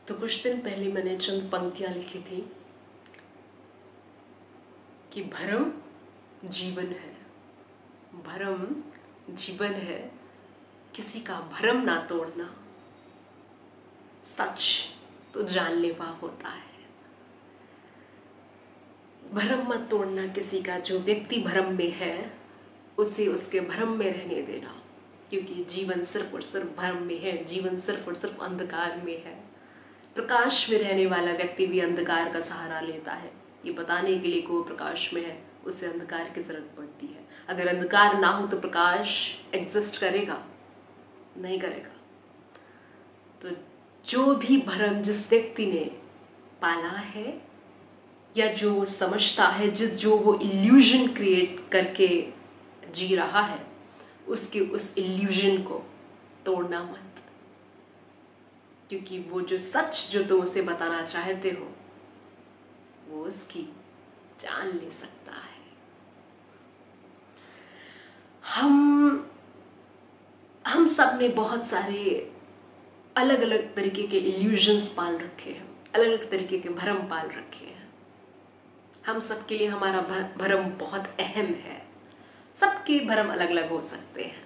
तो कुछ दिन पहले मैंने चंद पंक्तियां लिखी थी कि भरम जीवन है, भरम जीवन है, किसी का भरम ना तोड़ना, सच तो जानलेवा होता है। भरम मत तोड़ना किसी का, जो व्यक्ति भरम में है उसे उसके भरम में रहने देना, क्योंकि जीवन सिर्फ और सिर्फ भरम में है, जीवन सिर्फ और सिर्फ अंधकार में है। प्रकाश में रहने वाला व्यक्ति भी अंधकार का सहारा लेता है, ये बताने के लिए कि वो प्रकाश में है, उसे अंधकार की जरूरत पड़ती है। अगर अंधकार ना हो तो प्रकाश एग्जिस्ट करेगा? नहीं करेगा। तो जो भी भरम जिस व्यक्ति ने पाला है या जो वो समझता है, जो वो इल्यूजन क्रिएट करके जी रहा है, उसके उस इल्यूजन को तोड़ना मत, क्योंकि वो जो सच जो तुम उसे बताना चाहते हो वो उसकी जान ले सकता है। हम सब ने बहुत सारे अलग अलग तरीके के इल्यूजन्स पाल रखे हैं, अलग अलग तरीके के भरम पाल रखे हैं। हम सबके लिए हमारा भरम बहुत अहम है। सबके भरम अलग अलग हो सकते हैं।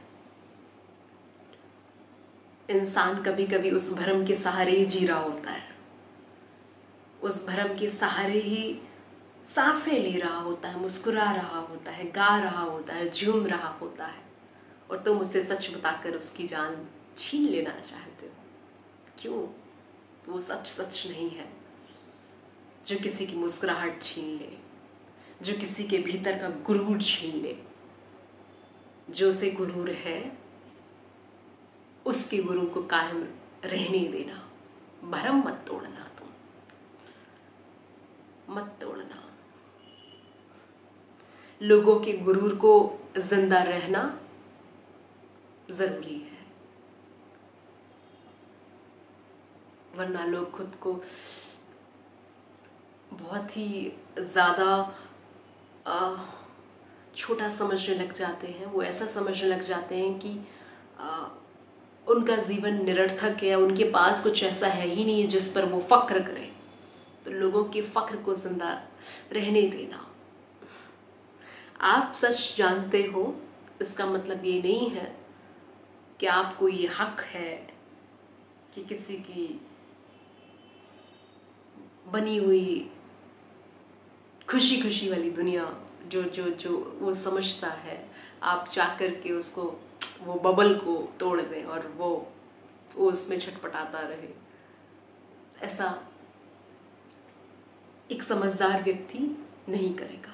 इंसान कभी कभी उस भरम के सहारे ही जी रहा होता है, उस भरम के सहारे ही सांसें ले रहा होता है, मुस्कुरा रहा होता है, गा रहा होता है, झूम रहा होता है, और तुम उसे सच बताकर उसकी जान छीन लेना चाहते हो। क्यों? वो सच सच नहीं है जो किसी की मुस्कुराहट छीन ले, जो किसी के भीतर का गुरूर छीन ले। जो उसे गुरूर है उसके गुरूर को कायम रहने देना। भरम मत तोड़ना, तुम मत तोड़ना। लोगों के गुरूर को जिंदा रहना जरूरी है, वरना लोग खुद को बहुत ही ज्यादा छोटा समझने लग जाते हैं। वो ऐसा समझने लग जाते हैं कि उनका जीवन निरर्थक है, उनके पास कुछ ऐसा है ही नहीं जिस पर वो फख्र करें। तो लोगों के फख्र को जिंदा रहने देना। आप सच जानते हो, इसका मतलब ये नहीं है कि आपको ये हक है कि किसी की बनी हुई खुशी खुशी वाली दुनिया जो जो जो वो समझता है, आप जाकर के उसको, वो बबल को तोड़ दें और वो उसमें छटपटाता रहे। ऐसा एक समझदार व्यक्ति नहीं करेगा।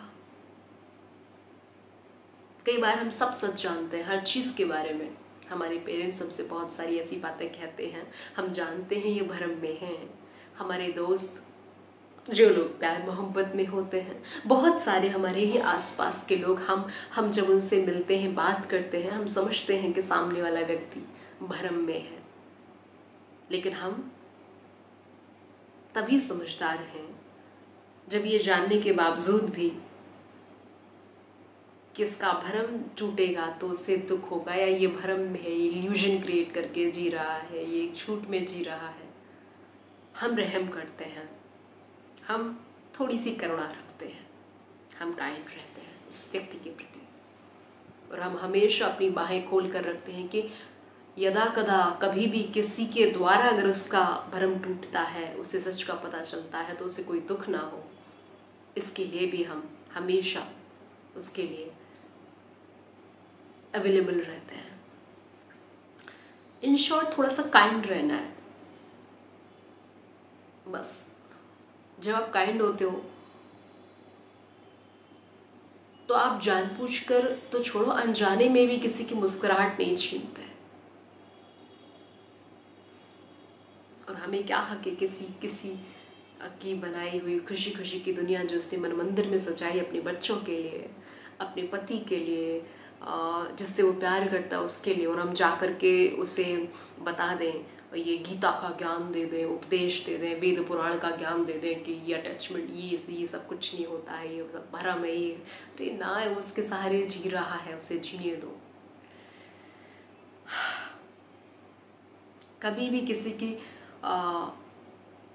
कई बार हम सब सच जानते हैं हर चीज के बारे में। हमारे पेरेंट्स हमसे बहुत सारी ऐसी बातें कहते हैं, हम जानते हैं ये भरम में हैं। हमारे दोस्त, जो लोग प्यार मोहब्बत में होते हैं, बहुत सारे हमारे ही आसपास के लोग, हम जब उनसे मिलते हैं, बात करते हैं, हम समझते हैं कि सामने वाला व्यक्ति भरम में है। लेकिन हम तभी समझदार हैं जब ये जानने के बावजूद भी कि इसका भरम टूटेगा तो उसे दुख होगा, या ये भरम में है, ये इल्यूजन क्रिएट करके जी रहा है, ये झूठ में जी रहा है, हम रहम करते हैं, हम थोड़ी सी करुणा रखते हैं, हम काइंड रहते हैं उस व्यक्ति के प्रति, और हम हमेशा अपनी बाहें खोल कर रखते हैं कि यदा कदा कभी भी किसी के द्वारा अगर उसका भरम टूटता है, उसे सच का पता चलता है, तो उसे कोई दुख ना हो, इसके लिए भी हम हमेशा उसके लिए अवेलेबल रहते हैं। इन शॉर्ट, थोड़ा सा काइंड रहना है बस। जब आप काइंड होते हो तो आप जानबूझकर तो छोड़ो, अनजाने में भी किसी की मुस्कुराहट नहीं छीनते। और हमें क्या हक है किसी की बनाई हुई खुशी खुशी की दुनिया जो उसने मन मंदिर में सजाई अपने बच्चों के लिए, अपने पति के लिए, जिससे वो प्यार करता है उसके लिए, और हम जा कर के उसे बता दें, ये गीता का ज्ञान दे दें, उपदेश दे दें, वेद पुराण का ज्ञान दे दें कि ये अटैचमेंट, ये सब कुछ नहीं होता है, ये सब भरम है, ये अरे ना, वो उसके सहारे जी रहा है, उसे जीने दो। कभी भी किसी की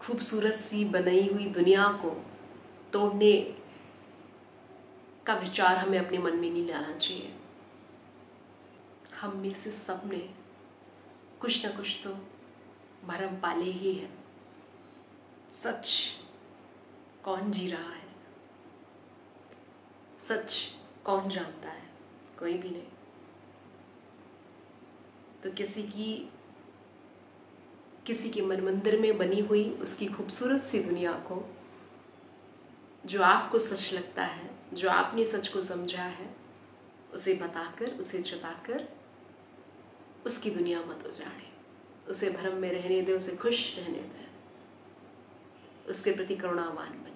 खूबसूरत सी बनाई हुई दुनिया को तोड़ने का विचार हमें अपने मन में नहीं लाना चाहिए। हम में से सब ने कुछ ना कुछ तो भरम पाले ही है। सच कौन जी रहा है, सच कौन जानता है? कोई भी नहीं। तो किसी के मन मंदिर में बनी हुई उसकी खूबसूरत सी दुनिया को, जो आपको सच लगता है, जो आपने सच को समझा है, उसे बताकर, उसे जताकर उसकी दुनिया मत उजाड़े। उसे भ्रम में रहने दे, उसे खुश रहने दे, उसके प्रति करुणावान बने।